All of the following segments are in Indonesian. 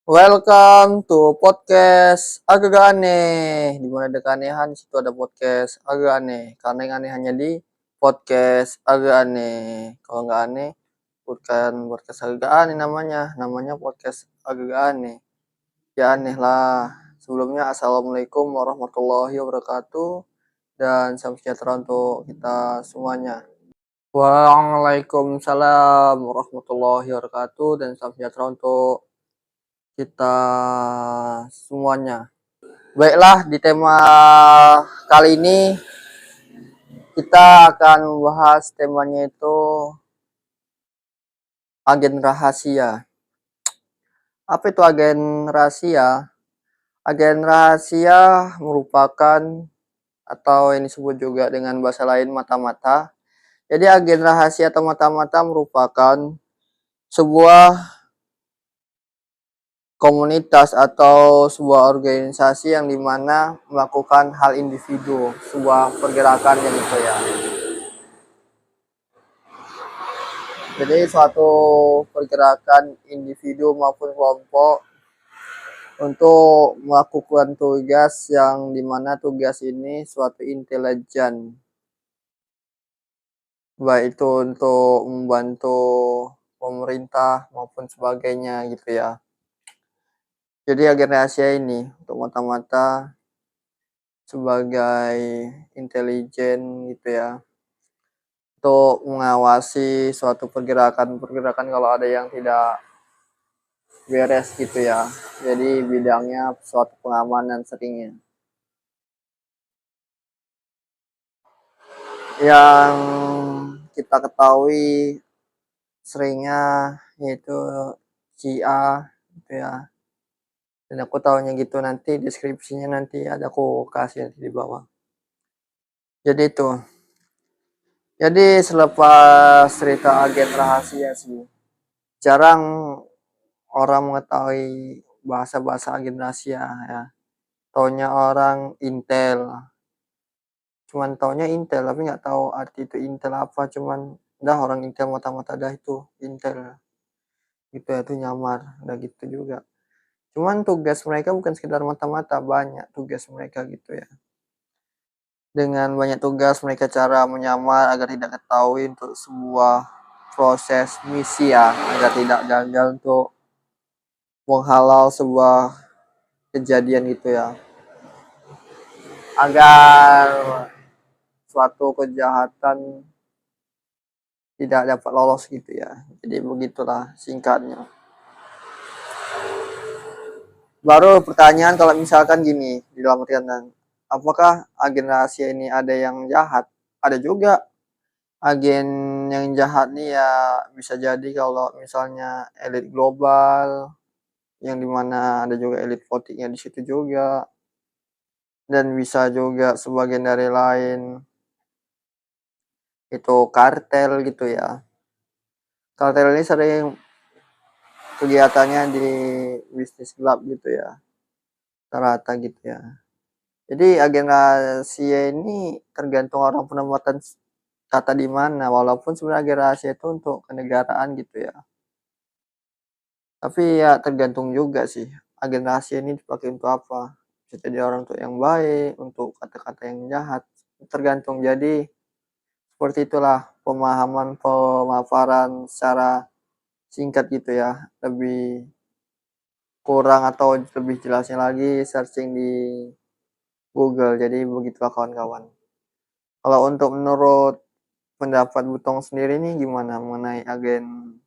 Welcome to podcast agak aneh. Di mana ada keanehan, di situ ada podcast agak aneh. Karena yang aneh hanya di podcast agak aneh. Kalau nggak aneh, bukan podcast agak aneh namanya. Namanya podcast agak aneh. Ya aneh lah. Sebelumnya, Assalamualaikum warahmatullahi wabarakatuh. Dan salam sejahtera untuk kita semuanya. Waalaikumsalam warahmatullahi wabarakatuh. Dan salam sejahtera untuk kita semuanya. Baiklah, di tema kali ini kita akan membahas temanya itu agen rahasia. Apa itu agen rahasia? Agen rahasia merupakan atau yang disebut juga dengan bahasa lain mata-mata. Jadi agen rahasia atau mata-mata merupakan sebuah komunitas atau sebuah organisasi yang dimana melakukan hal individu, sebuah pergerakan yang itu ya. Jadi suatu pergerakan individu maupun kelompok untuk melakukan tugas yang dimana tugas ini suatu intelijen, baik itu untuk membantu pemerintah maupun sebagainya gitu ya. Jadi agen rahasia ini untuk mata-mata sebagai intelijen gitu ya, untuk mengawasi suatu pergerakan kalau ada yang tidak beres gitu ya. Jadi bidangnya suatu pengamanan seringnya. Yang kita ketahui seringnya yaitu CIA gitu ya. Dan aku tahunya gitu, nanti deskripsinya nanti ada aku kasih di bawah. Jadi itu. Jadi selepas cerita agen rahasia sih, jarang orang mengetahui bahasa-bahasa agen rahasia ya. Taunya orang Intel, cuman taunya Intel tapi nggak tahu arti itu Intel apa, cuman dah orang Intel mata-mata dah itu Intel gitu ya, itu nyamar udah gitu juga. Cuman tugas mereka bukan sekedar mata-mata, banyak tugas mereka gitu ya. Dengan banyak tugas mereka cara menyamar agar tidak ketahui untuk sebuah proses misi ya, agar tidak gagal untuk menghalau sebuah kejadian gitu ya, agar suatu kejahatan tidak dapat lolos gitu ya. Jadi begitulah singkatnya. Baru pertanyaan kalau misalkan gini, di dalam artian apakah agen rahasia ini ada yang jahat? Ada juga agen yang jahat nih ya, bisa jadi kalau misalnya elit global, yang dimana ada juga elit votingnya di situ juga, dan bisa juga sebagian dari lain itu kartel gitu ya. Kartel ini sering kegiatannya di bisnis gelap gitu ya, rata gitu ya. Jadi agen rahasia ini tergantung orang penempatan kata di mana, walaupun sebenarnya agen rahasia itu untuk kenegaraan gitu ya. Tapi ya tergantung juga sih, agen rahasia ini dipakai untuk apa. Bisa jadi orang untuk yang baik, untuk kata-kata yang jahat, tergantung. Jadi seperti itulah pemaparan secara singkat gitu ya. Lebih kurang atau lebih jelasnya lagi searching di Google. Jadi begitulah kawan-kawan. Kalau untuk menurut pendapat Butong sendiri nih gimana mengenai agen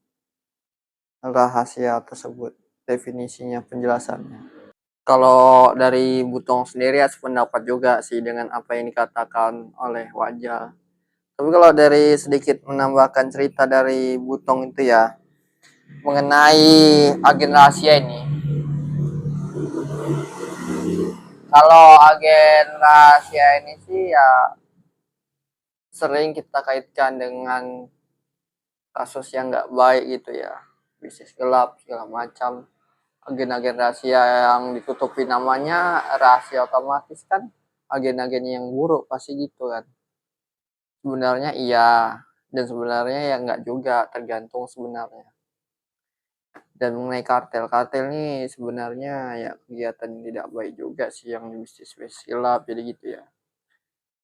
rahasia tersebut? Definisinya, penjelasannya. Kalau dari Butong sendiri ya sependapat juga sih dengan apa yang dikatakan oleh Wajah. Tapi kalau dari sedikit menambahkan cerita dari Butong itu ya, mengenai agen rahasia ini. Kalau agen rahasia ini sih ya sering kita kaitkan dengan kasus yang nggak baik gitu ya, bisnis gelap segala macam. Agen-agen rahasia yang ditutupi namanya rahasia, otomatis kan agen-agen yang buruk pasti gitu kan. Sebenarnya iya, dan sebenarnya ya nggak juga, tergantung sebenarnya. Dan mengenai kartel, kartel nih sebenarnya ya kegiatan yang tidak baik juga sih yang bisnis-bisnis gelap, jadi gitu ya.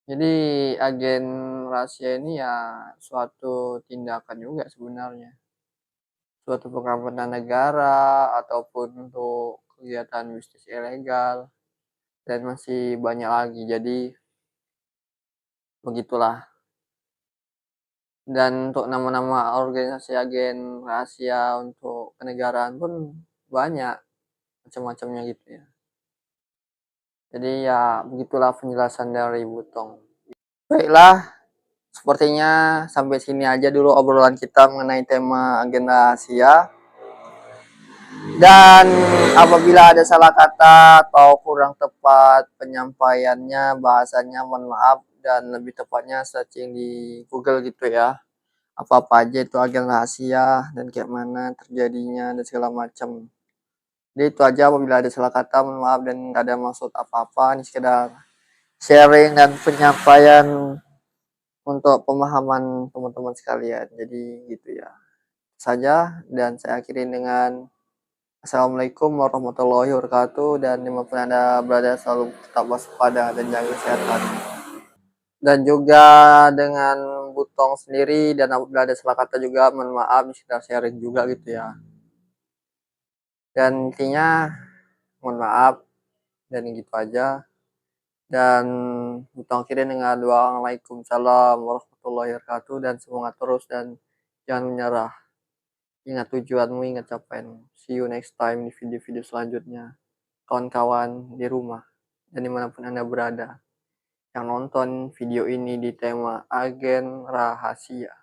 Jadi agen rahasia ini ya suatu tindakan juga sebenarnya, suatu pengampunan negara ataupun untuk kegiatan bisnis ilegal dan masih banyak lagi. Jadi begitulah. Dan untuk nama-nama organisasi agen rahasia untuk kenegaraan pun banyak macam-macamnya gitu ya. Jadi ya begitulah penjelasan dari Butong. Baiklah, sepertinya sampai sini aja dulu obrolan kita mengenai tema agen rahasia. Dan apabila ada salah kata atau kurang tepat penyampaiannya, bahasanya, mohon maaf, dan lebih tepatnya searching di Google gitu ya. Apa-apa aja itu agen rahasia dan kayak mana terjadinya dan segala macam. Jadi itu aja, apabila ada salah kata, mohon maaf, dan nggak ada maksud apa-apa. Ini sekedar sharing dan penyampaian untuk pemahaman teman-teman sekalian. Jadi gitu ya. Saja, dan saya akhiri dengan Assalamualaikum warahmatullahi wabarakatuh, dan dimanapun Anda berada selalu tetap waspada dan jaga kesehatan. Dan juga dengan Butong sendiri, dan apabila ada salah kata juga mohon maaf, kita sharing juga gitu ya. Dan intinya mohon maaf, dan gitu aja. Dan Butong akhiri dengan doa Waalaikumsalam warahmatullahi wabarakatuh, dan semangat terus dan jangan menyerah. Ingat tujuanmu, ingat capaianmu. See you next time di video-video selanjutnya. Kawan-kawan di rumah dan dimanapun Anda berada yang nonton video ini di tema agen rahasia.